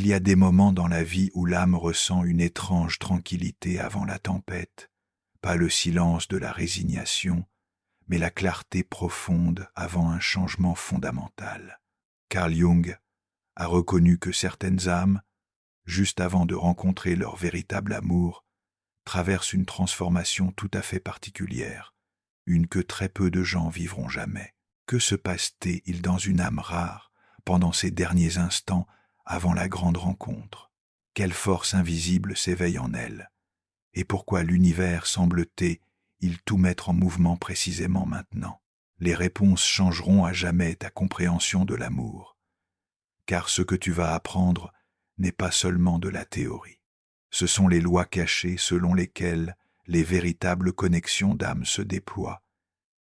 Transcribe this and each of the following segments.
y a des moments dans la vie où l'âme ressent une étrange tranquillité avant la tempête, pas le silence de la résignation, mais la clarté profonde avant un changement fondamental. Carl Jung a reconnu que certaines âmes, juste avant de rencontrer leur véritable amour, traversent une transformation tout à fait particulière, une que très peu de gens vivront jamais. Que se passe-t-il dans une âme rare pendant ces derniers instants avant la grande rencontre? Quelle force invisible s'éveille en elle? Et pourquoi l'univers semble-t-il tout mettre en mouvement précisément maintenant? Les réponses changeront à jamais ta compréhension de l'amour, car ce que tu vas apprendre n'est pas seulement de la théorie. Ce sont les lois cachées selon lesquelles les véritables connexions d'âme se déploient,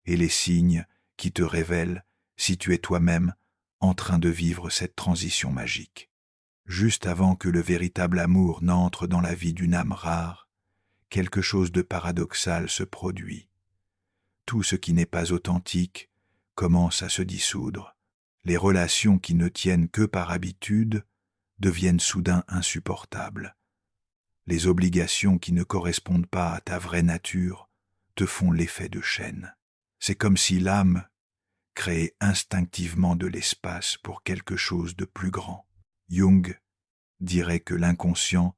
et les signes qui te révèlent si tu es toi-même en train de vivre cette transition magique. Juste avant que le véritable amour n'entre dans la vie d'une âme rare, quelque chose de paradoxal se produit. Tout ce qui n'est pas authentique commence à se dissoudre. Les relations qui ne tiennent que par habitude deviennent soudain insupportables. Les obligations qui ne correspondent pas à ta vraie nature te font l'effet de chaîne. C'est comme si l'âme créait instinctivement de l'espace pour quelque chose de plus grand. Jung dirait que l'inconscient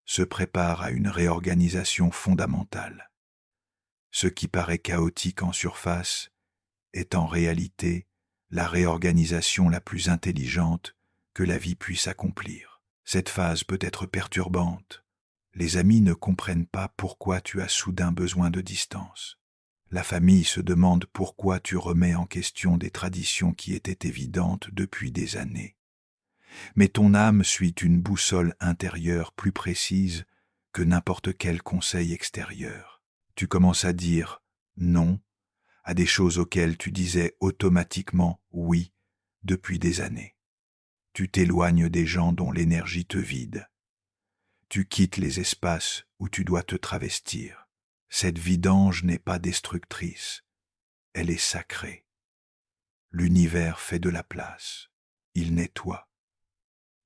se prépare à une réorganisation fondamentale. Ce qui paraît chaotique en surface est en réalité la réorganisation la plus intelligente que la vie puisse accomplir. Cette phase peut être perturbante. Les amis ne comprennent pas pourquoi tu as soudain besoin de distance. La famille se demande pourquoi tu remets en question des traditions qui étaient évidentes depuis des années. Mais ton âme suit une boussole intérieure plus précise que n'importe quel conseil extérieur. Tu commences à dire non à des choses auxquelles tu disais automatiquement oui depuis des années. Tu t'éloignes des gens dont l'énergie te vide. Tu quittes les espaces où tu dois te travestir. Cette vidange n'est pas destructrice, elle est sacrée. L'univers fait de la place, il nettoie.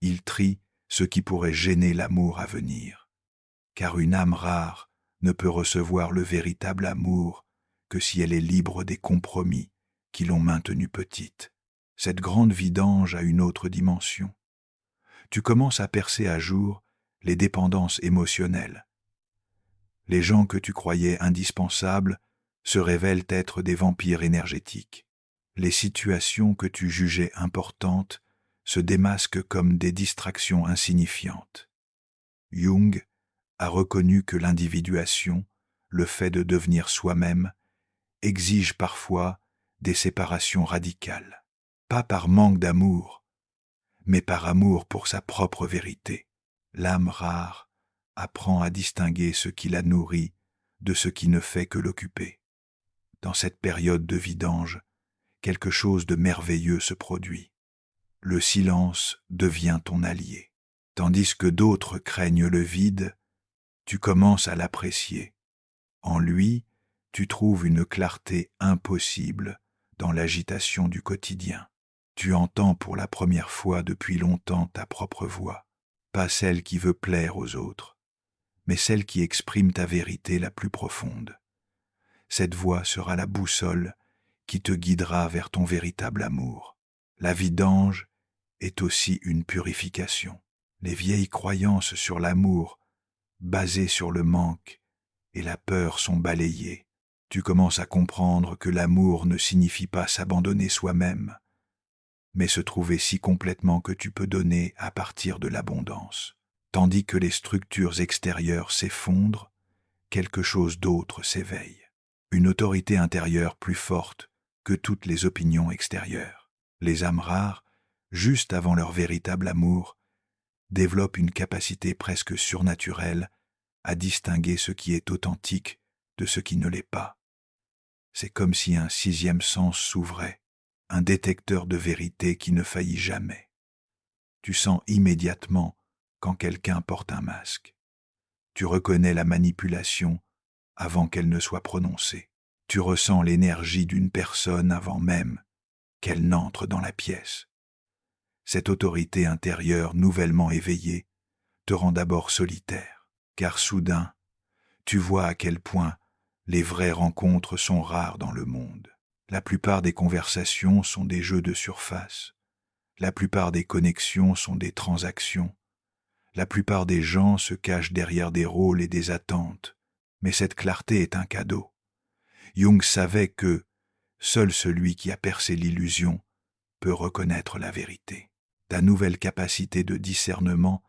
Il trie ce qui pourrait gêner l'amour à venir, car une âme rare ne peut recevoir le véritable amour que si elle est libre des compromis qui l'ont maintenue petite. Cette grande vidange a une autre dimension. Tu commences à percer à jour les dépendances émotionnelles. Les gens que tu croyais indispensables se révèlent être des vampires énergétiques. Les situations que tu jugeais importantes se démasquent comme des distractions insignifiantes. Jung a reconnu que l'individuation, le fait de devenir soi-même, exige parfois des séparations radicales, pas par manque d'amour, mais par amour pour sa propre vérité. L'âme rare apprend à distinguer ce qui la nourrit de ce qui ne fait que l'occuper. Dans cette période de vidange, quelque chose de merveilleux se produit. Le silence devient ton allié. Tandis que d'autres craignent le vide, tu commences à l'apprécier. En lui, tu trouves une clarté impossible dans l'agitation du quotidien. Tu entends pour la première fois depuis longtemps ta propre voix, pas celle qui veut plaire aux autres, mais celle qui exprime ta vérité la plus profonde. Cette voix sera la boussole qui te guidera vers ton véritable amour. La vidange est aussi une purification. Les vieilles croyances sur l'amour, basées sur le manque et la peur, sont balayées. Tu commences à comprendre que l'amour ne signifie pas s'abandonner soi-même, mais se trouver si complètement que tu peux donner à partir de l'abondance. Tandis que les structures extérieures s'effondrent, quelque chose d'autre s'éveille. Une autorité intérieure plus forte que toutes les opinions extérieures. Les âmes rares, juste avant leur véritable amour, développent une capacité presque surnaturelle à distinguer ce qui est authentique de ce qui ne l'est pas. C'est comme si un sixième sens s'ouvrait, un détecteur de vérité qui ne faillit jamais. Tu sens immédiatement quand quelqu'un porte un masque. Tu reconnais la manipulation avant qu'elle ne soit prononcée. Tu ressens l'énergie d'une personne avant même qu'elle n'entre dans la pièce. Cette autorité intérieure nouvellement éveillée te rend d'abord solitaire, car soudain, tu vois à quel point les vraies rencontres sont rares dans le monde. La plupart des conversations sont des jeux de surface. La plupart des connexions sont des transactions. La plupart des gens se cachent derrière des rôles et des attentes. Mais cette clarté est un cadeau. Jung savait que seul celui qui a percé l'illusion peut reconnaître la vérité. Ta nouvelle capacité de discernement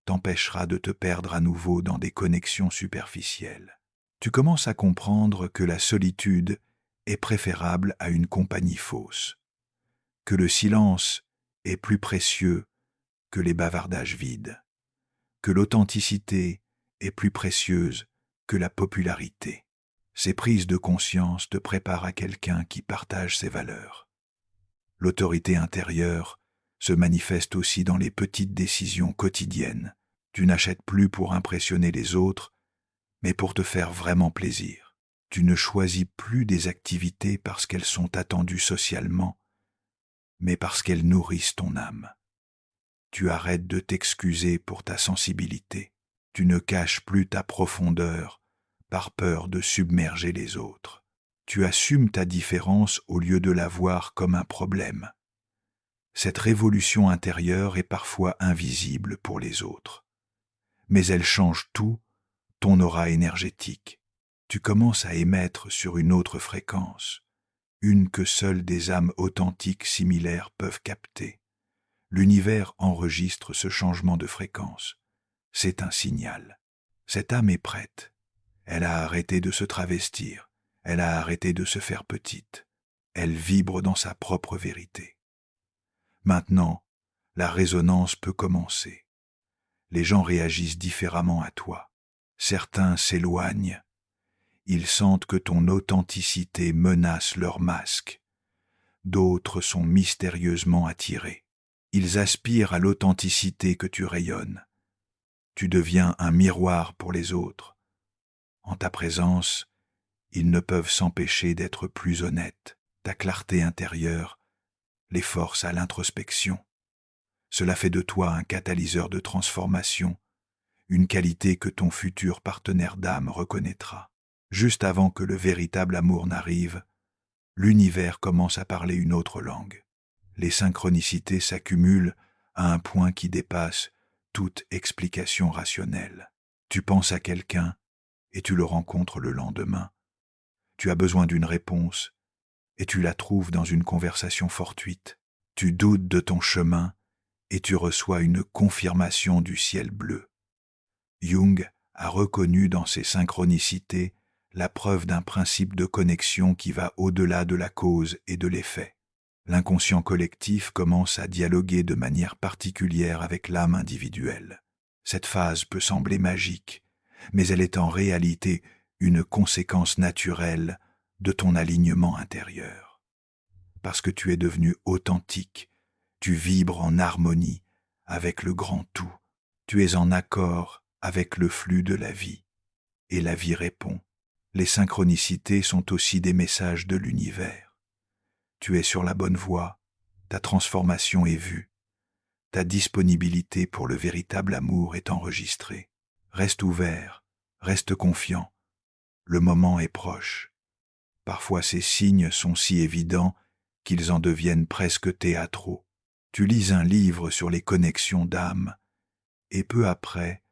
t'empêchera de te perdre à nouveau dans des connexions superficielles. Tu commences à comprendre que la solitude est préférable à une compagnie fausse, que le silence est plus précieux que les bavardages vides, que l'authenticité est plus précieuse que la popularité. Ces prises de conscience te préparent à quelqu'un qui partage ses valeurs. L'autorité intérieure se manifeste aussi dans les petites décisions quotidiennes. Tu n'achètes plus pour impressionner les autres, mais pour te faire vraiment plaisir. Tu ne choisis plus des activités parce qu'elles sont attendues socialement, mais parce qu'elles nourrissent ton âme. Tu arrêtes de t'excuser pour ta sensibilité. Tu ne caches plus ta profondeur par peur de submerger les autres. Tu assumes ta différence au lieu de la voir comme un problème. Cette révolution intérieure est parfois invisible pour les autres, mais elle change tout, ton aura énergétique. Tu commences à émettre sur une autre fréquence, une que seules des âmes authentiques similaires peuvent capter. L'univers enregistre ce changement de fréquence. C'est un signal. Cette âme est prête. Elle a arrêté de se travestir. Elle a arrêté de se faire petite. Elle vibre dans sa propre vérité. Maintenant, la résonance peut commencer. Les gens réagissent différemment à toi. Certains s'éloignent. Ils sentent que ton authenticité menace leur masque. D'autres sont mystérieusement attirés. Ils aspirent à l'authenticité que tu rayonnes. Tu deviens un miroir pour les autres. En ta présence, ils ne peuvent s'empêcher d'être plus honnêtes. Ta clarté intérieure les force à l'introspection. Cela fait de toi un catalyseur de transformation, une qualité que ton futur partenaire d'âme reconnaîtra. Juste avant que le véritable amour n'arrive, l'univers commence à parler une autre langue. Les synchronicités s'accumulent à un point qui dépasse toute explication rationnelle. Tu penses à quelqu'un et tu le rencontres le lendemain. Tu as besoin d'une réponse et tu la trouves dans une conversation fortuite. Tu doutes de ton chemin et tu reçois une confirmation du ciel bleu. Jung a reconnu dans ces synchronicités la preuve d'un principe de connexion qui va au-delà de la cause et de l'effet. L'inconscient collectif commence à dialoguer de manière particulière avec l'âme individuelle. Cette phase peut sembler magique, mais elle est en réalité une conséquence naturelle de ton alignement intérieur. Parce que tu es devenu authentique, tu vibres en harmonie avec le grand tout. Tu es en accord avec le flux de la vie. Et la vie répond. Les synchronicités sont aussi des messages de l'univers. Tu es sur la bonne voie, ta transformation est vue. Ta disponibilité pour le véritable amour est enregistrée. Reste ouvert, reste confiant. Le moment est proche. Parfois ces signes sont si évidents qu'ils en deviennent presque théâtraux. Tu lis un livre sur les connexions d'âme, et peu après,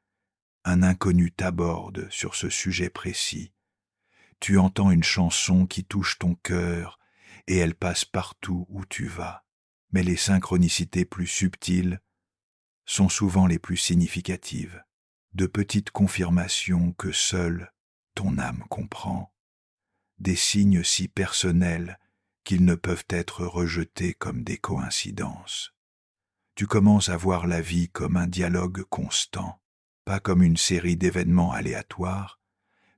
un inconnu t'aborde sur ce sujet précis. Tu entends une chanson qui touche ton cœur, et elle passe partout où tu vas. Mais les synchronicités plus subtiles sont souvent les plus significatives, de petites confirmations que seule ton âme comprend, des signes si personnels qu'ils ne peuvent être rejetés comme des coïncidences. Tu commences à voir la vie comme un dialogue constant, pas comme une série d'événements aléatoires,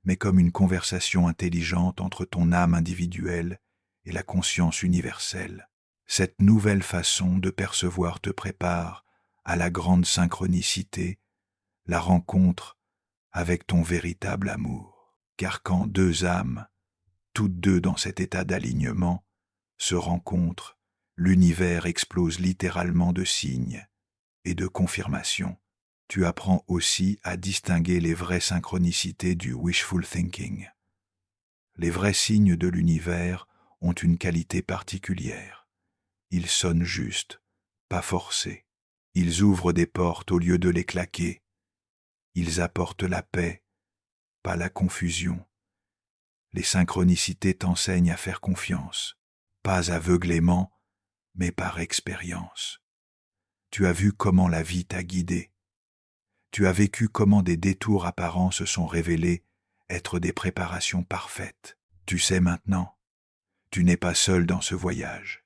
mais comme une conversation intelligente entre ton âme individuelle et la conscience universelle. Cette nouvelle façon de percevoir te prépare à la grande synchronicité, la rencontre avec ton véritable amour. Car quand deux âmes, toutes deux dans cet état d'alignement, se rencontrent, L'univers explose littéralement de signes et de confirmations. Tu apprends aussi à distinguer les vraies synchronicités du wishful thinking. Les vrais signes de l'univers ont une qualité particulière. Ils sonnent juste, pas forcés. Ils ouvrent des portes au lieu de les claquer. Ils apportent la paix, pas la confusion. Les synchronicités t'enseignent à faire confiance, pas aveuglément, mais par expérience. Tu as vu comment la vie t'a guidé. Tu as vécu comment des détours apparents se sont révélés être des préparations parfaites. Tu sais maintenant, tu n'es pas seul dans ce voyage.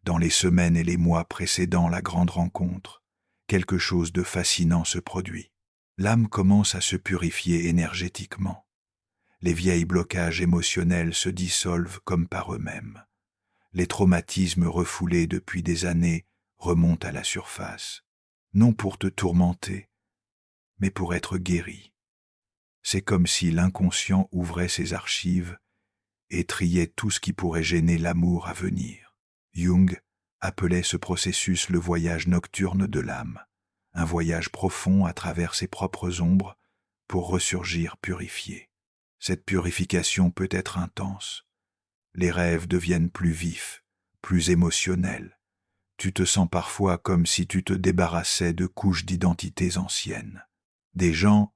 Dans les semaines et les mois précédant la grande rencontre, quelque chose de fascinant se produit. L'âme commence à se purifier énergétiquement. Les vieilles blocages émotionnels se dissolvent comme par eux-mêmes. Les traumatismes refoulés depuis des années remontent à la surface, non pour te tourmenter, mais pour être guéri. C'est comme si l'inconscient ouvrait ses archives et triait tout ce qui pourrait gêner l'amour à venir. Jung appelait ce processus le voyage nocturne de l'âme, un voyage profond à travers ses propres ombres pour ressurgir purifié. Cette purification peut être intense. Les rêves deviennent plus vifs, plus émotionnels. Tu te sens parfois comme si tu te débarrassais de couches d'identités anciennes. Des gens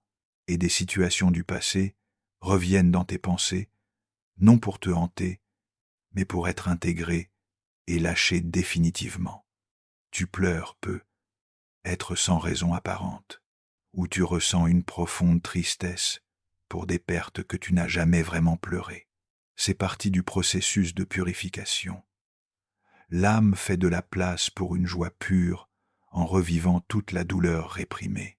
et des situations du passé reviennent dans tes pensées, non pour te hanter, mais pour être intégrés et lâchés définitivement. Tu pleures peu, être sans raison apparente, ou tu ressens une profonde tristesse pour des pertes que tu n'as jamais vraiment pleurées. C'est partie du processus de purification. L'âme fait de la place pour une joie pure en revivant toute la douleur réprimée.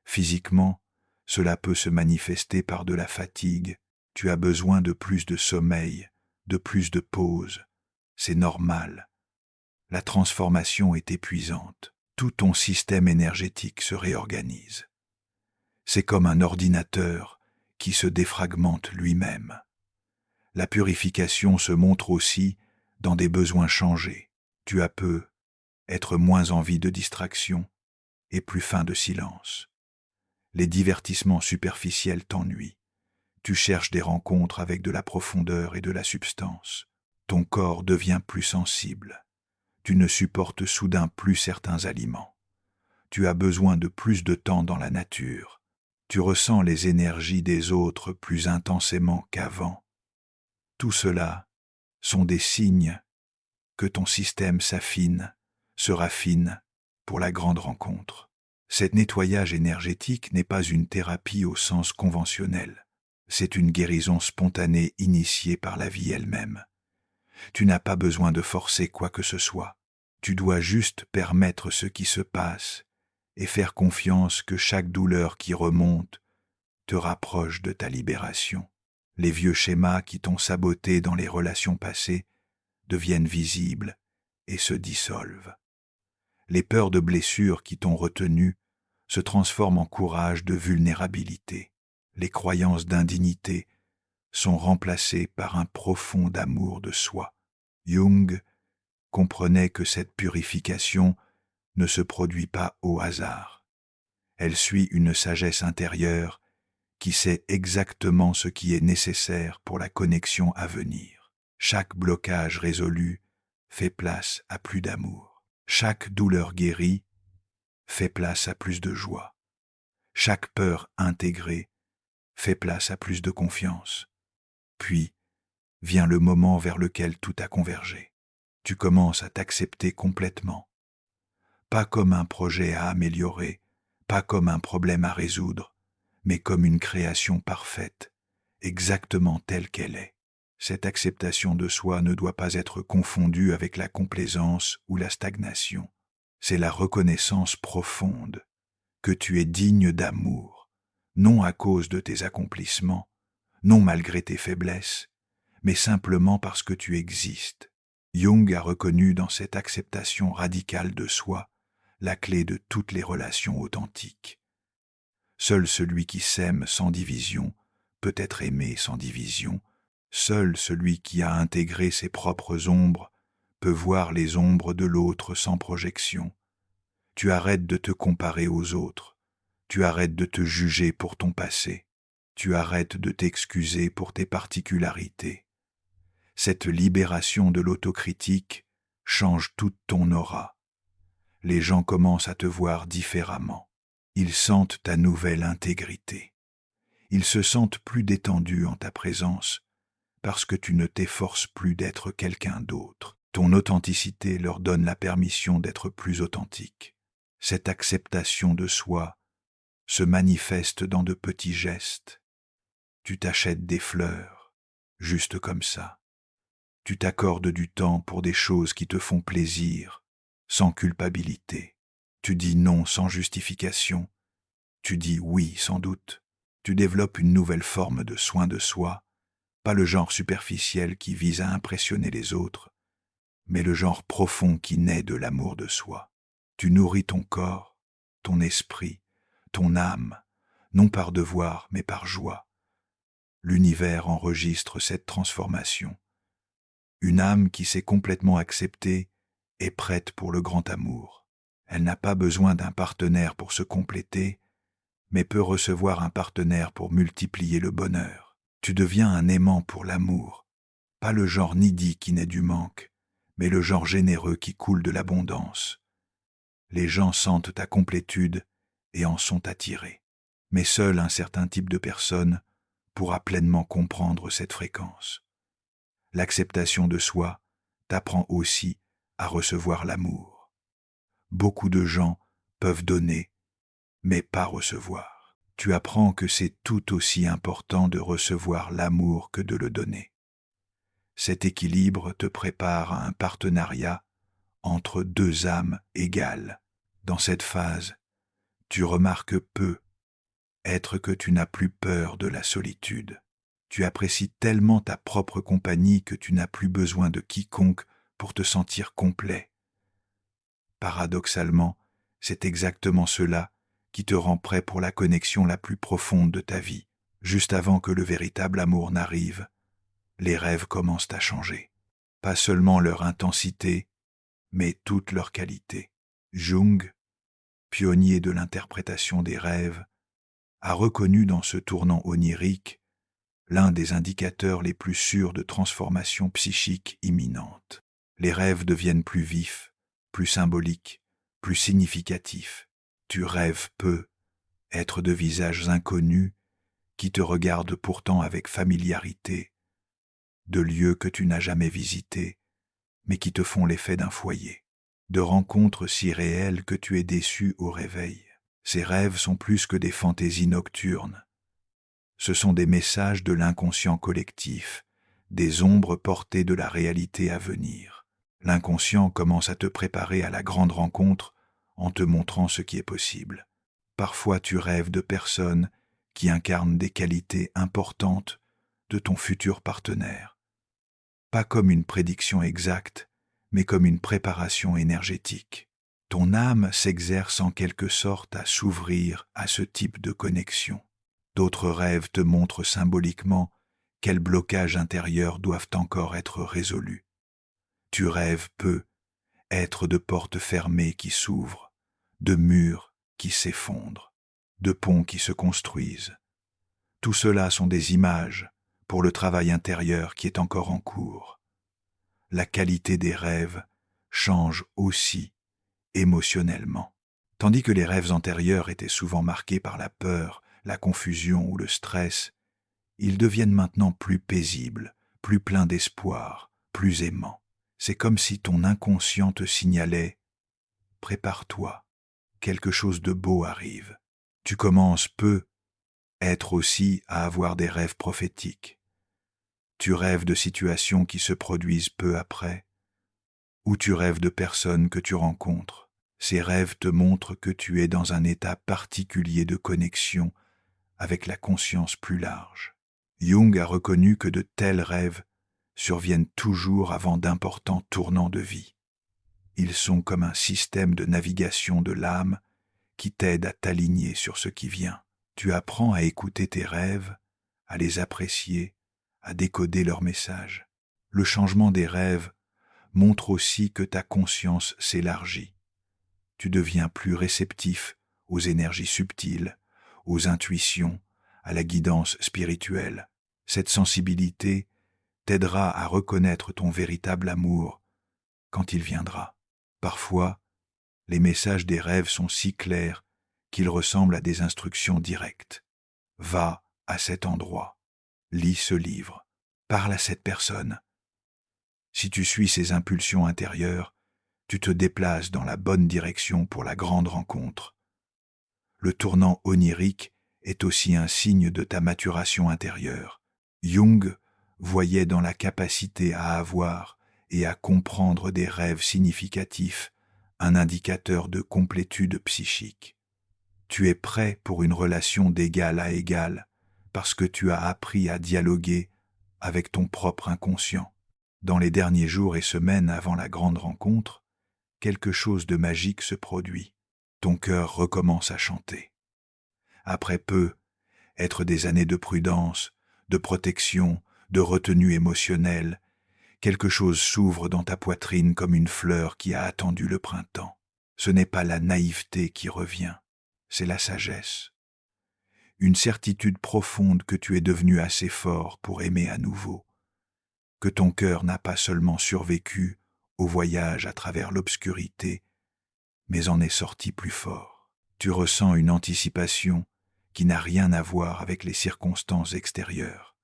Physiquement, cela peut se manifester par de la fatigue. Tu as besoin de plus de sommeil, de plus de pause. C'est normal. La transformation est épuisante. Tout ton système énergétique se réorganise. C'est comme un ordinateur qui se défragmente lui-même. La purification se montre aussi dans des besoins changés. Tu as peu, être moins envie de distraction et plus faim de silence. Les divertissements superficiels t'ennuient. Tu cherches des rencontres avec de la profondeur et de la substance. Ton corps devient plus sensible. Tu ne supportes soudain plus certains aliments. Tu as besoin de plus de temps dans la nature. Tu ressens les énergies des autres plus intensément qu'avant. Tout cela sont des signes que ton système s'affine, se raffine pour la grande rencontre. Cet nettoyage énergétique n'est pas une thérapie au sens conventionnel. C'est une guérison spontanée initiée par la vie elle-même. Tu n'as pas besoin de forcer quoi que ce soit. Tu dois juste permettre ce qui se passe et faire confiance que chaque douleur qui remonte te rapproche de ta libération. Les vieux schémas qui t'ont saboté dans les relations passées deviennent visibles et se dissolvent. Les peurs de blessures qui t'ont retenu se transforment en courage de vulnérabilité. Les croyances d'indignité sont remplacées par un profond amour de soi. Jung comprenait que cette purification ne se produit pas au hasard. Elle suit une sagesse intérieure qui sait exactement ce qui est nécessaire pour la connexion à venir. Chaque blocage résolu fait place à plus d'amour. Chaque douleur guérie fait place à plus de joie. Chaque peur intégrée fait place à plus de confiance. Puis vient le moment vers lequel tout a convergé. Tu commences à t'accepter complètement. Pas comme un projet à améliorer, pas comme un problème à résoudre, mais comme une création parfaite, exactement telle qu'elle est. Cette acceptation de soi ne doit pas être confondue avec la complaisance ou la stagnation. C'est la reconnaissance profonde que tu es digne d'amour, non à cause de tes accomplissements, non malgré tes faiblesses, mais simplement parce que tu existes. Jung a reconnu dans cette acceptation radicale de soi la clé de toutes les relations authentiques. Seul celui qui s'aime sans division peut être aimé sans division. Seul celui qui a intégré ses propres ombres peut voir les ombres de l'autre sans projection. Tu arrêtes de te comparer aux autres. Tu arrêtes de te juger pour ton passé. Tu arrêtes de t'excuser pour tes particularités. Cette libération de l'autocritique change toute ton aura. Les gens commencent à te voir différemment. Ils sentent ta nouvelle intégrité. Ils se sentent plus détendus en ta présence parce que tu ne t'efforces plus d'être quelqu'un d'autre. Ton authenticité leur donne la permission d'être plus authentique. Cette acceptation de soi se manifeste dans de petits gestes. Tu t'achètes des fleurs, juste comme ça. Tu t'accordes du temps pour des choses qui te font plaisir, sans culpabilité. Tu dis non sans justification. Tu dis oui sans doute. Tu développes une nouvelle forme de soin de soi, pas le genre superficiel qui vise à impressionner les autres, mais le genre profond qui naît de l'amour de soi. Tu nourris ton corps, ton esprit, ton âme, non par devoir mais par joie. L'univers enregistre cette transformation. Une âme qui s'est complètement acceptée est prête pour le grand amour. Elle n'a pas besoin d'un partenaire pour se compléter, mais peut recevoir un partenaire pour multiplier le bonheur. Tu deviens un aimant pour l'amour, pas le genre needy qui naît du manque, mais le genre généreux qui coule de l'abondance. Les gens sentent ta complétude et en sont attirés. Mais seul un certain type de personne pourra pleinement comprendre cette fréquence. L'acceptation de soi t'apprend aussi à recevoir l'amour. Beaucoup de gens peuvent donner, mais pas recevoir. Tu apprends que c'est tout aussi important de recevoir l'amour que de le donner. Cet équilibre te prépare à un partenariat entre deux âmes égales. Dans cette phase, tu remarques peu être que tu n'as plus peur de la solitude. Tu apprécies tellement ta propre compagnie que tu n'as plus besoin de quiconque pour te sentir complet. Paradoxalement, c'est exactement cela qui te rend prêt pour la connexion la plus profonde de ta vie. Juste avant que le véritable amour n'arrive, les rêves commencent à changer. Pas seulement leur intensité, mais toute leur qualité. Jung, pionnier de l'interprétation des rêves, a reconnu dans ce tournant onirique l'un des indicateurs les plus sûrs de transformation psychique imminente. Les rêves deviennent plus vifs, plus symboliques, plus significatifs. Tu rêves peu, êtres de visages inconnus qui te regardent pourtant avec familiarité, de lieux que tu n'as jamais visités, mais qui te font l'effet d'un foyer, de rencontres si réelles que tu es déçu au réveil. Ces rêves sont plus que des fantaisies nocturnes. Ce sont des messages de l'inconscient collectif, des ombres portées de la réalité à venir. L'inconscient commence à te préparer à la grande rencontre en te montrant ce qui est possible. Parfois tu rêves de personnes qui incarnent des qualités importantes de ton futur partenaire. Pas comme une prédiction exacte, mais comme une préparation énergétique. Ton âme s'exerce en quelque sorte à s'ouvrir à ce type de connexion. D'autres rêves te montrent symboliquement quels blocages intérieurs doivent encore être résolus. Tu rêves peu, être de portes fermées qui s'ouvrent, de murs qui s'effondrent, de ponts qui se construisent. Tout cela sont des images pour le travail intérieur qui est encore en cours. La qualité des rêves change aussi émotionnellement. Tandis que les rêves antérieurs étaient souvent marqués par la peur, la confusion ou le stress, ils deviennent maintenant plus paisibles, plus pleins d'espoir, plus aimants. C'est comme si ton inconscient te signalait « Prépare-toi, quelque chose de beau arrive ». Tu commences peu être aussi à avoir des rêves prophétiques. Tu rêves de situations qui se produisent peu après, ou tu rêves de personnes que tu rencontres. Ces rêves te montrent que tu es dans un état particulier de connexion avec la conscience plus large. Jung a reconnu que de tels rêves surviennent toujours avant d'importants tournants de vie. Ils sont comme un système de navigation de l'âme qui t'aide à t'aligner sur ce qui vient. Tu apprends à écouter tes rêves, à les apprécier, à décoder leurs messages. Le changement des rêves montre aussi que ta conscience s'élargit. Tu deviens plus réceptif aux énergies subtiles, aux intuitions, à la guidance spirituelle. Cette sensibilité t'aidera à reconnaître ton véritable amour quand il viendra. Parfois, les messages des rêves sont si clairs qu'ils ressemblent à des instructions directes. Va à cet endroit, lis ce livre, parle à cette personne. Si tu suis ces impulsions intérieures, tu te déplaces dans la bonne direction pour la grande rencontre. Le tournant onirique est aussi un signe de ta maturation intérieure. Jung voyait dans la capacité à avoir et à comprendre des rêves significatifs un indicateur de complétude psychique. Tu es prêt pour une relation d'égal à égal parce que tu as appris à dialoguer avec ton propre inconscient. Dans les derniers jours et semaines avant la grande rencontre, quelque chose de magique se produit. Ton cœur recommence à chanter. Après peu, être des années de prudence, de protection, de retenue émotionnelle, quelque chose s'ouvre dans ta poitrine comme une fleur qui a attendu le printemps. Ce n'est pas la naïveté qui revient, c'est la sagesse. Une certitude profonde que tu es devenu assez fort pour aimer à nouveau, que ton cœur n'a pas seulement survécu au voyage à travers l'obscurité, mais en est sorti plus fort. Tu ressens une anticipation qui n'a rien à voir avec les circonstances extérieures.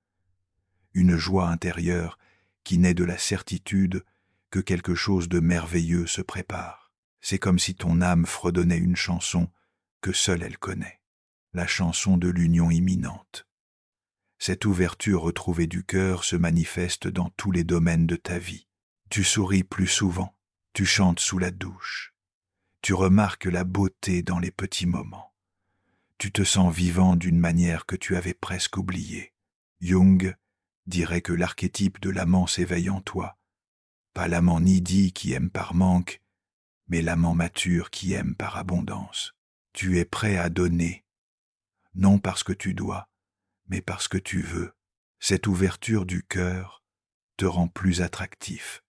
Une joie intérieure qui naît de la certitude que quelque chose de merveilleux se prépare. C'est comme si ton âme fredonnait une chanson que seule elle connaît, la chanson de l'union imminente. Cette ouverture retrouvée du cœur se manifeste dans tous les domaines de ta vie. Tu souris plus souvent, tu chantes sous la douche, tu remarques la beauté dans les petits moments. Tu te sens vivant d'une manière que tu avais presque oubliée. Jung dirait que l'archétype de l'amant s'éveille en toi. Pas l'amant needy qui aime par manque, mais l'amant mature qui aime par abondance. Tu es prêt à donner, non parce que tu dois, mais parce que tu veux. Cette ouverture du cœur te rend plus attractif,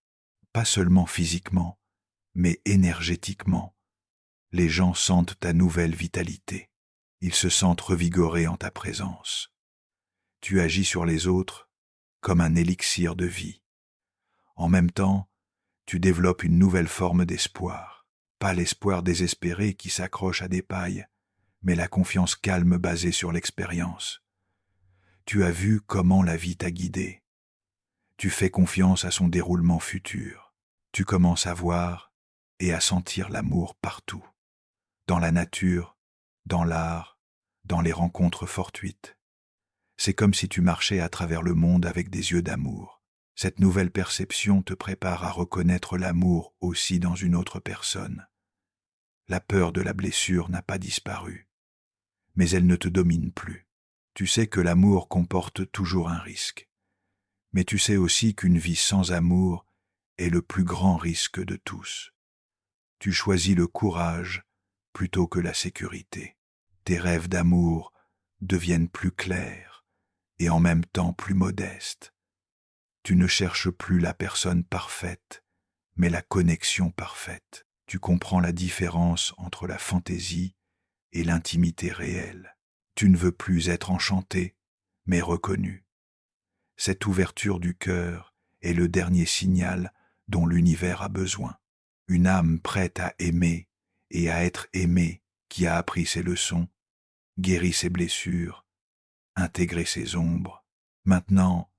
pas seulement physiquement, mais énergétiquement. Les gens sentent ta nouvelle vitalité. Ils se sentent revigorés en ta présence. Tu agis sur les autres comme un élixir de vie. En même temps, tu développes une nouvelle forme d'espoir. Pas l'espoir désespéré qui s'accroche à des pailles, mais la confiance calme basée sur l'expérience. Tu as vu comment la vie t'a guidé. Tu fais confiance à son déroulement futur. Tu commences à voir et à sentir l'amour partout. Dans la nature, dans l'art, dans les rencontres fortuites. C'est comme si tu marchais à travers le monde avec des yeux d'amour. Cette nouvelle perception te prépare à reconnaître l'amour aussi dans une autre personne. La peur de la blessure n'a pas disparu, mais elle ne te domine plus. Tu sais que l'amour comporte toujours un risque, mais tu sais aussi qu'une vie sans amour est le plus grand risque de tous. Tu choisis le courage plutôt que la sécurité. Tes rêves d'amour deviennent plus clairs et en même temps plus modestes. Tu ne cherches plus la personne parfaite, mais la connexion parfaite. Tu comprends la différence entre la fantaisie et l'intimité réelle. Tu ne veux plus être enchanté, mais reconnu. Cette ouverture du cœur est le dernier signal dont l'univers a besoin. Une âme prête à aimer et à être aimée qui a appris ses leçons, guéri ses blessures, intégré ses ombres. Maintenant,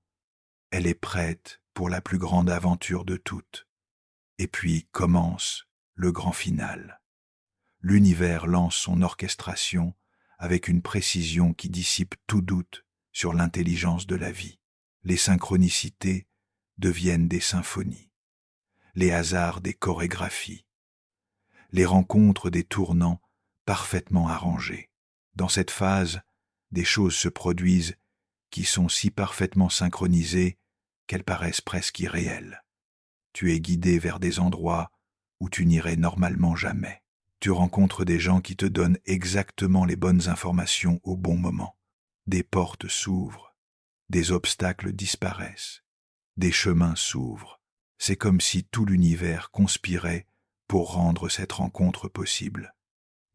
elle est prête pour la plus grande aventure de toutes. Et puis commence le grand final. L'univers lance son orchestration avec une précision qui dissipe tout doute sur l'intelligence de la vie. Les synchronicités deviennent des symphonies, les hasards des chorégraphies, les rencontres des tournants parfaitement arrangés. Dans cette phase, des choses se produisent qui sont si parfaitement synchronisées qu'elles paraissent presque irréelles. Tu es guidé vers des endroits où tu n'irais normalement jamais. Tu rencontres des gens qui te donnent exactement les bonnes informations au bon moment. Des portes s'ouvrent, des obstacles disparaissent, des chemins s'ouvrent. C'est comme si tout l'univers conspirait pour rendre cette rencontre possible.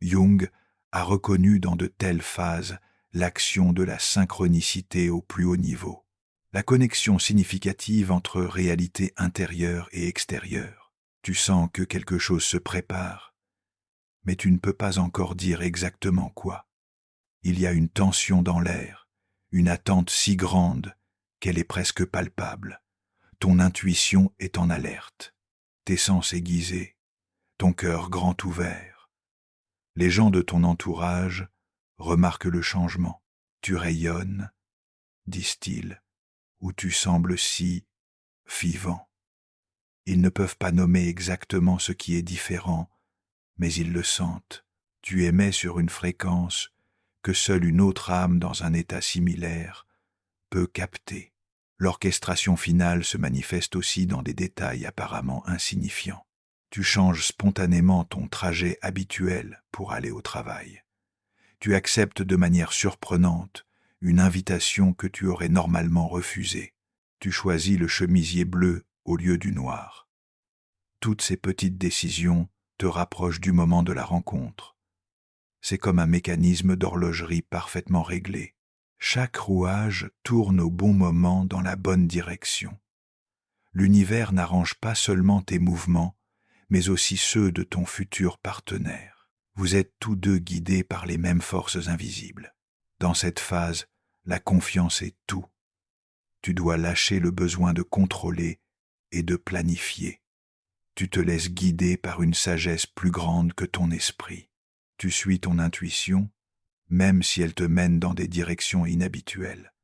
Jung a reconnu dans de telles phases l'action de la synchronicité au plus haut niveau, la connexion significative entre réalité intérieure et extérieure. Tu sens que quelque chose se prépare, mais tu ne peux pas encore dire exactement quoi. Il y a une tension dans l'air, une attente si grande qu'elle est presque palpable. Ton intuition est en alerte, tes sens aiguisés, ton cœur grand ouvert. Les gens de ton entourage remarquent le changement. Tu rayonnes, disent-ils, ou tu sembles si vivant. Ils ne peuvent pas nommer exactement ce qui est différent, mais ils le sentent. Tu émets sur une fréquence que seule une autre âme dans un état similaire peut capter. L'orchestration finale se manifeste aussi dans des détails apparemment insignifiants. Tu changes spontanément ton trajet habituel pour aller au travail. Tu acceptes de manière surprenante une invitation que tu aurais normalement refusée. Tu choisis le chemisier bleu au lieu du noir. Toutes ces petites décisions te rapprochent du moment de la rencontre. C'est comme un mécanisme d'horlogerie parfaitement réglé. Chaque rouage tourne au bon moment dans la bonne direction. L'univers n'arrange pas seulement tes mouvements, mais aussi ceux de ton futur partenaire. Vous êtes tous deux guidés par les mêmes forces invisibles. Dans cette phase, la confiance est tout. Tu dois lâcher le besoin de contrôler et de planifier. Tu te laisses guider par une sagesse plus grande que ton esprit. Tu suis ton intuition, même si elle te mène dans des directions inhabituelles.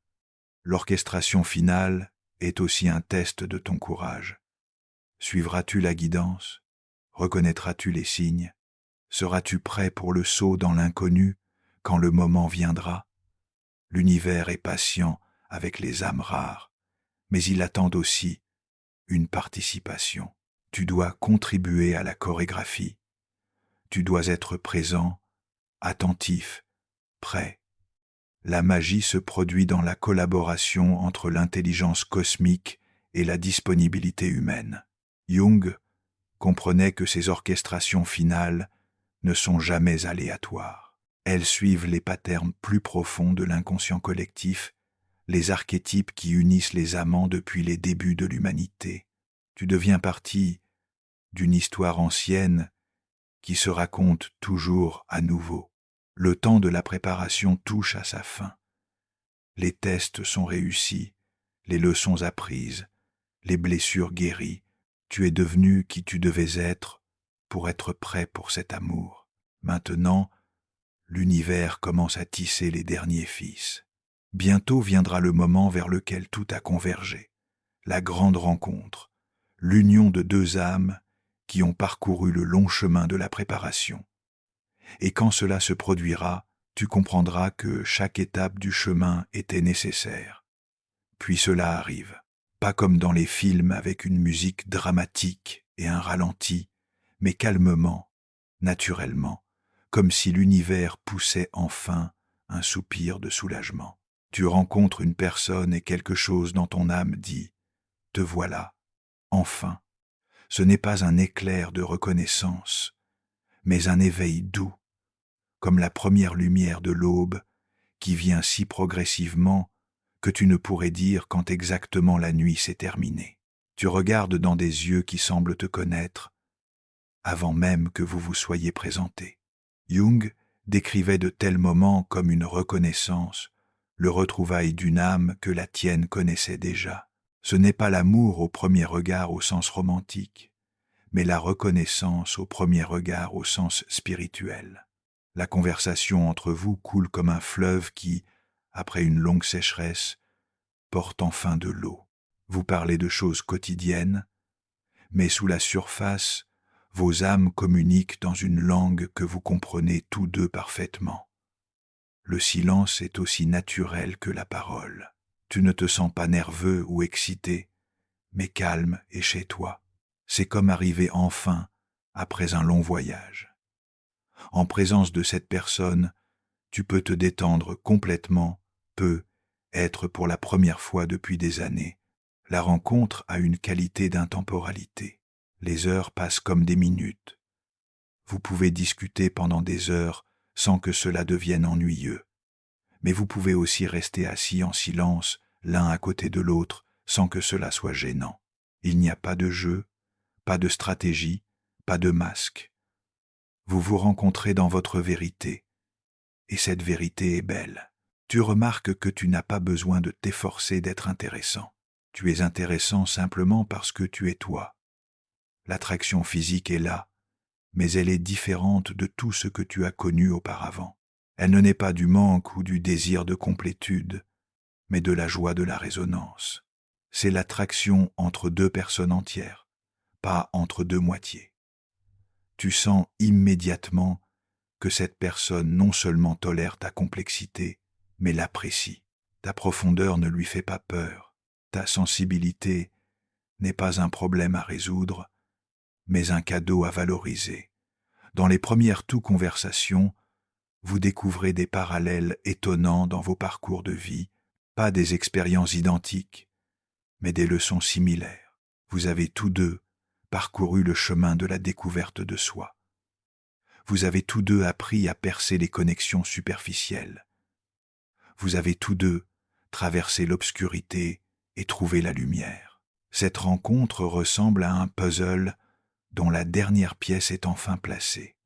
L'orchestration finale est aussi un test de ton courage. Suivras-tu la guidance? Reconnaîtras-tu les signes? Seras-tu prêt pour le saut dans l'inconnu quand le moment viendra? L'univers est patient avec les âmes rares, mais il attend aussi une participation. Tu dois contribuer à la chorégraphie. Tu dois être présent, attentif, prêt. La magie se produit dans la collaboration entre l'intelligence cosmique et la disponibilité humaine. Jung comprenait que ces orchestrations finales ne sont jamais aléatoires. Elles suivent les patterns plus profonds de l'inconscient collectif, les archétypes qui unissent les amants depuis les débuts de l'humanité. Tu deviens partie d'une histoire ancienne qui se raconte toujours à nouveau. Le temps de la préparation touche à sa fin. Les tests sont réussis, les leçons apprises, les blessures guéries. Tu es devenu qui tu devais être pour être prêt pour cet amour. Maintenant, l'univers commence à tisser les derniers fils. Bientôt viendra le moment vers lequel tout a convergé. La grande rencontre, l'union de deux âmes qui ont parcouru le long chemin de la préparation. Et quand cela se produira, tu comprendras que chaque étape du chemin était nécessaire. Puis cela arrive, pas comme dans les films avec une musique dramatique et un ralenti, mais calmement, naturellement, comme si l'univers poussait enfin un soupir de soulagement. Tu rencontres une personne et quelque chose dans ton âme dit « Te voilà, enfin ». Ce n'est pas un éclair de reconnaissance, mais un éveil doux, comme la première lumière de l'aube qui vient si progressivement que tu ne pourrais dire quand exactement la nuit s'est terminée. Tu regardes dans des yeux qui semblent te connaître avant même que vous vous soyez présentés. Jung décrivait de tels moments comme une reconnaissance, le retrouvail d'une âme que la tienne connaissait déjà. Ce n'est pas l'amour au premier regard au sens romantique, mais la reconnaissance au premier regard au sens spirituel. La conversation entre vous coule comme un fleuve qui, après une longue sécheresse, porte enfin de l'eau. Vous parlez de choses quotidiennes, mais sous la surface, vos âmes communiquent dans une langue que vous comprenez tous deux parfaitement. Le silence est aussi naturel que la parole. Tu ne te sens pas nerveux ou excité, mais calme et chez toi. C'est comme arriver enfin après un long voyage. En présence de cette personne, tu peux te détendre complètement, être pour la première fois depuis des années, La rencontre a une qualité d'intemporalité. Les heures passent comme des minutes. Vous pouvez discuter pendant des heures sans que cela devienne ennuyeux. Mais vous pouvez aussi rester assis en silence, l'un à côté de l'autre, sans que cela soit gênant. Il n'y a pas de jeu, pas de stratégie, pas de masque. Vous vous rencontrez dans votre vérité, et cette vérité est belle. Tu remarques que tu n'as pas besoin de t'efforcer d'être intéressant. Tu es intéressant simplement parce que tu es toi. L'attraction physique est là, mais elle est différente de tout ce que tu as connu auparavant. Elle ne naît pas du manque ou du désir de complétude, mais de la joie de la résonance. C'est l'attraction entre deux personnes entières, pas entre deux moitiés. Tu sens immédiatement que cette personne non seulement tolère ta complexité, mais l'apprécie. Ta profondeur ne lui fait pas peur. Ta sensibilité n'est pas un problème à résoudre, mais un cadeau à valoriser. Dans les premières conversations, vous découvrez des parallèles étonnants dans vos parcours de vie, pas des expériences identiques, mais des leçons similaires. Vous avez tous deux parcouru le chemin de la découverte de soi. Vous avez tous deux appris à percer les connexions superficielles. Vous avez tous deux traversé l'obscurité et trouvé la lumière. Cette rencontre ressemble à un puzzle dont la dernière pièce est enfin placée.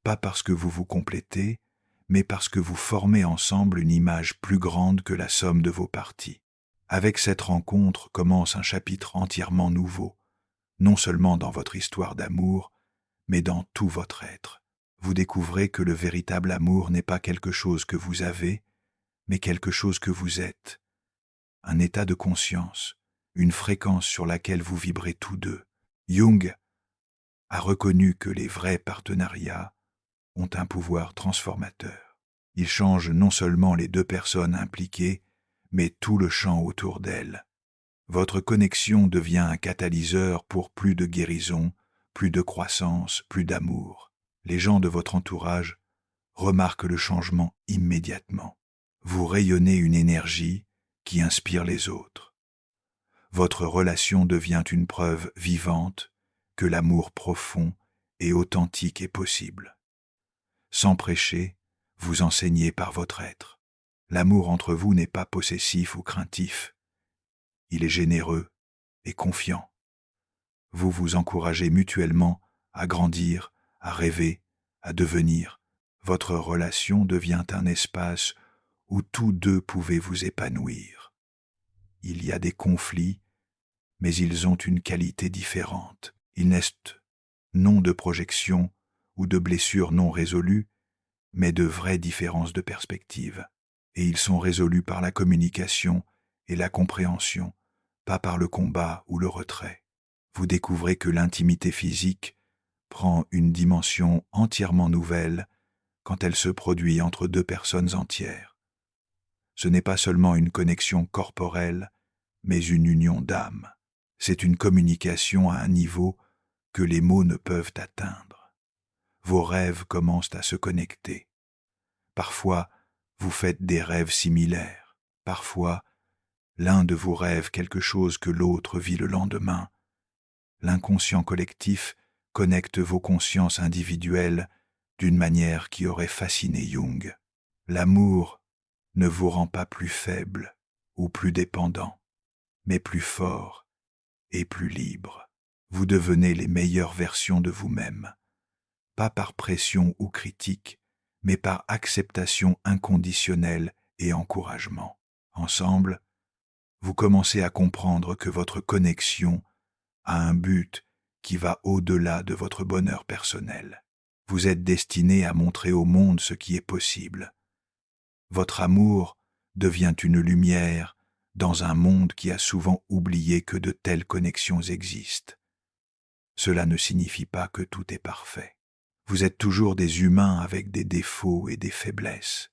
Pas parce que vous vous complétez, mais parce que vous formez ensemble une image plus grande que la somme de vos parties. Avec cette rencontre commence un chapitre entièrement nouveau, non seulement dans votre histoire d'amour, mais dans tout votre être. Vous découvrez que le véritable amour n'est pas quelque chose que vous avez, mais quelque chose que vous êtes. Un état de conscience, une fréquence sur laquelle vous vibrez tous deux. Jung a reconnu que les vrais partenariats ont un pouvoir transformateur. Ils changent non seulement les deux personnes impliquées, mais tout le champ autour d'elles. Votre connexion devient un catalyseur pour plus de guérison, plus de croissance, plus d'amour. Les gens de votre entourage remarquent le changement immédiatement. Vous rayonnez une énergie qui inspire les autres. Votre relation devient une preuve vivante que l'amour profond et authentique est possible. Sans prêcher, vous enseignez par votre être. L'amour entre vous n'est pas possessif ou craintif. Il est généreux et confiant. Vous vous encouragez mutuellement à grandir, à rêver, à devenir. Votre relation devient un espace où tous deux pouvez vous épanouir. Il y a des conflits, mais ils ont une qualité différente. Ils naissent non de projections ou de blessures non résolues, mais de vraies différences de perspective. Et ils sont résolus par la communication et la compréhension, pas par le combat ou le retrait. Vous découvrez que l'intimité physique prend une dimension entièrement nouvelle quand elle se produit entre deux personnes entières. Ce n'est pas seulement une connexion corporelle, mais une union d'âme. C'est une communication à un niveau que les mots ne peuvent atteindre. Vos rêves commencent à se connecter. Parfois, vous faites des rêves similaires. Parfois, l'un de vous rêve quelque chose que l'autre vit le lendemain. L'inconscient collectif connecte vos consciences individuelles d'une manière qui aurait fasciné Jung. L'amour ne vous rend pas plus faible ou plus dépendant, mais plus fort et plus libre. Vous devenez les meilleures versions de vous-même, pas par pression ou critique, mais par acceptation inconditionnelle et encouragement. Ensemble, vous commencez à comprendre que votre connexion a un but qui va au-delà de votre bonheur personnel. Vous êtes destiné à montrer au monde ce qui est possible. Votre amour devient une lumière dans un monde qui a souvent oublié que de telles connexions existent. Cela ne signifie pas que tout est parfait. Vous êtes toujours des humains avec des défauts et des faiblesses,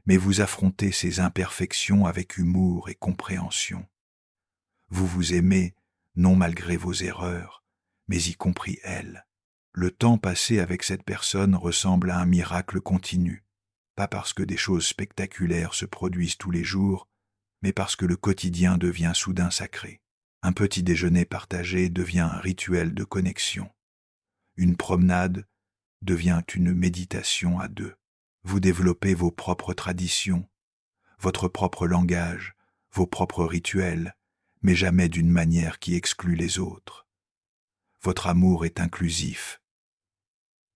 mais vous affrontez ces imperfections avec humour et compréhension. Vous vous aimez non malgré vos erreurs, mais y compris elles. Le temps passé avec cette personne ressemble à un miracle continu, pas parce que des choses spectaculaires se produisent tous les jours, mais parce que le quotidien devient soudain sacré. Un petit déjeuner partagé devient un rituel de connexion. Une promenade devient une méditation à deux. Vous développez vos propres traditions, votre propre langage, vos propres rituels, mais jamais d'une manière qui exclut les autres. Votre amour est inclusif,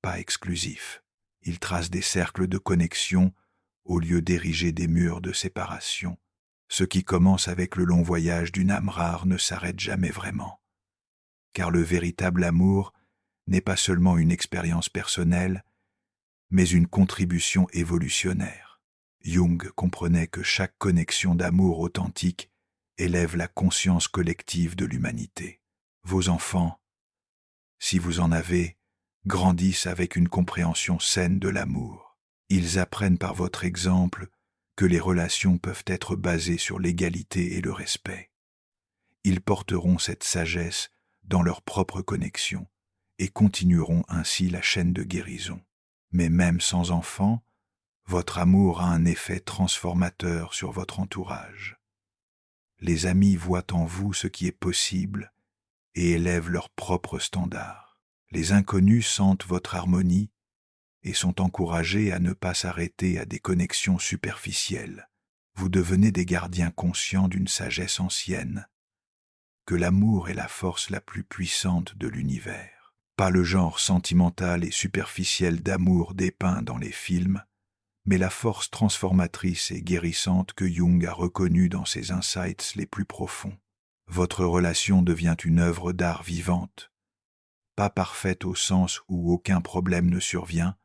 pas exclusif. Il trace des cercles de connexion au lieu d'ériger des murs de séparation. Ce qui commence avec le long voyage d'une âme rare ne s'arrête jamais vraiment. Car le véritable amour n'est pas seulement une expérience personnelle, mais une contribution évolutionnaire. Jung comprenait que chaque connexion d'amour authentique élève la conscience collective de l'humanité. Vos enfants, si vous en avez, grandissent avec une compréhension saine de l'amour. Ils apprennent par votre exemple que les relations peuvent être basées sur l'égalité et le respect. Ils porteront cette sagesse dans leur propre connexion et continueront ainsi la chaîne de guérison. Mais même sans enfants, votre amour a un effet transformateur sur votre entourage. Les amis voient en vous ce qui est possible et élèvent leurs propres standards. Les inconnus sentent votre harmonie et sont encouragés à ne pas s'arrêter à des connexions superficielles. Vous devenez des gardiens conscients d'une sagesse ancienne, que l'amour est la force la plus puissante de l'univers. Pas le genre sentimental et superficiel d'amour dépeint dans les films, mais la force transformatrice et guérissante que Jung a reconnue dans ses insights les plus profonds. Votre relation devient une œuvre d'art vivante, pas parfaite au sens où aucun problème ne survient,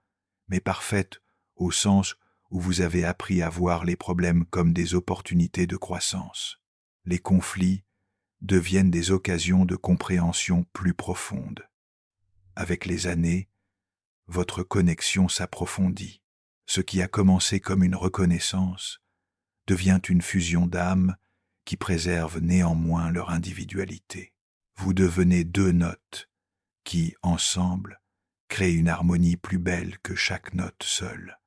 mais parfaite au sens où vous avez appris à voir les problèmes comme des opportunités de croissance. Les conflits deviennent des occasions de compréhension plus profonde. Avec les années, votre connexion s'approfondit. Ce qui a commencé comme une reconnaissance devient une fusion d'âmes qui préserve néanmoins leur individualité. Vous devenez deux notes qui, ensemble, créent une harmonie plus belle que chaque note seule.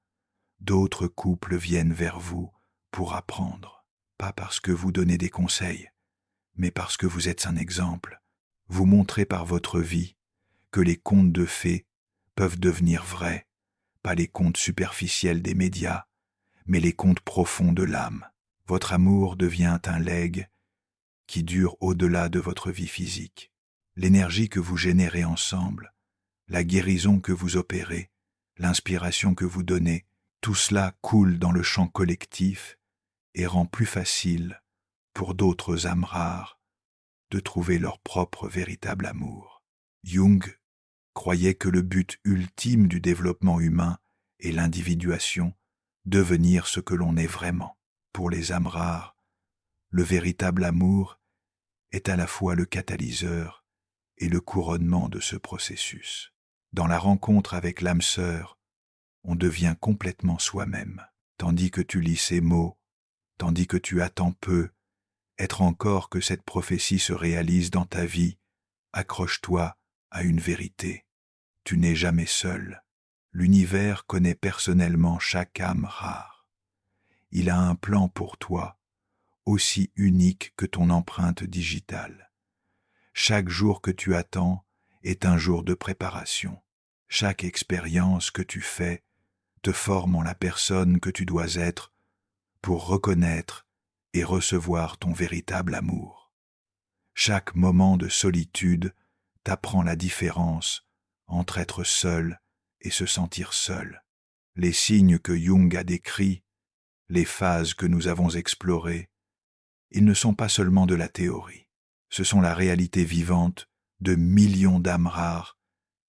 D'autres couples viennent vers vous pour apprendre, pas parce que vous donnez des conseils, mais parce que vous êtes un exemple. Vous montrez par votre vie que les contes de fées peuvent devenir vrais, pas les contes superficiels des médias, mais les contes profonds de l'âme. Votre amour devient un legs qui dure au-delà de votre vie physique. L'énergie que vous générez ensemble, la guérison que vous opérez, l'inspiration que vous donnez, tout cela coule dans le champ collectif et rend plus facile pour d'autres âmes rares de trouver leur propre véritable amour. Jung croyait que le but ultime du développement humain est l'individuation, devenir ce que l'on est vraiment. Pour les âmes rares, le véritable amour est à la fois le catalyseur et le couronnement de ce processus. Dans la rencontre avec l'âme sœur, on devient complètement soi-même. Tandis que tu lis ces mots, tandis que tu attends peu, être encore que cette prophétie se réalise dans ta vie, accroche-toi à une vérité. Tu n'es jamais seul. L'univers connaît personnellement chaque âme rare. Il a un plan pour toi, aussi unique que ton empreinte digitale. Chaque jour que tu attends est un jour de préparation. Chaque expérience que tu fais te forme en la personne que tu dois être pour reconnaître et recevoir ton véritable amour. Chaque moment de solitude t'apprend la différence entre être seul et se sentir seul. Les signes que Jung a décrits, les phases que nous avons explorées, ils ne sont pas seulement de la théorie. Ce sont la réalité vivante de millions d'âmes rares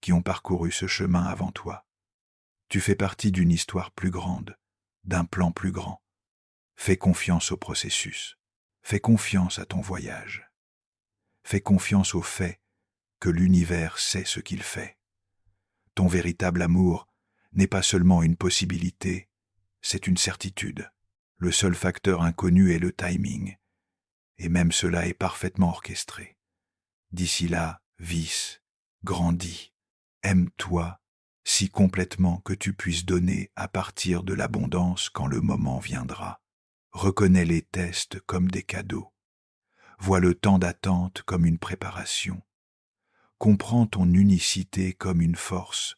qui ont parcouru ce chemin avant toi. Tu fais partie d'une histoire plus grande, d'un plan plus grand. Fais confiance au processus. Fais confiance à ton voyage. Fais confiance au fait que l'univers sait ce qu'il fait. Ton véritable amour n'est pas seulement une possibilité, c'est une certitude. Le seul facteur inconnu est le timing, et même cela est parfaitement orchestré. D'ici là, vis, grandis, aime-toi si complètement que tu puisses donner à partir de l'abondance quand le moment viendra. Reconnais les tests comme des cadeaux. Vois le temps d'attente comme une préparation. Comprends ton unicité comme une force,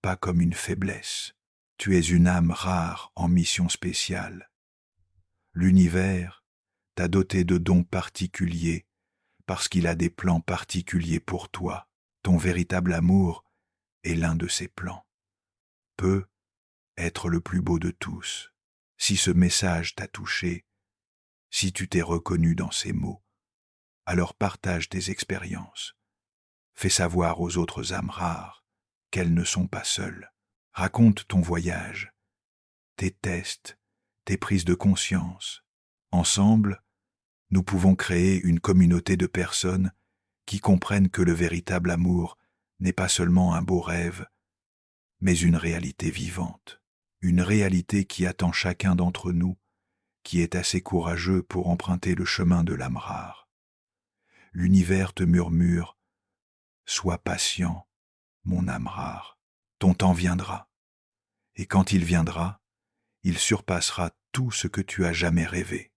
pas comme une faiblesse. Tu es une âme rare en mission spéciale. L'univers t'a doté de dons particuliers parce qu'il a des plans particuliers pour toi. Ton véritable amour est l'un de ces plans. Peut être le plus beau de tous. Si ce message t'a touché, si tu t'es reconnu dans ces mots, alors partage tes expériences. Fais savoir aux autres âmes rares qu'elles ne sont pas seules. Raconte ton voyage, tes tests, tes prises de conscience. Ensemble, nous pouvons créer une communauté de personnes qui comprennent que le véritable amour n'est pas seulement un beau rêve, mais une réalité vivante. Une réalité qui attend chacun d'entre nous, qui est assez courageux pour emprunter le chemin de l'âme rare. L'univers te murmure « Sois patient, mon âme rare, ton temps viendra. Et quand il viendra, il surpassera tout ce que tu as jamais rêvé. »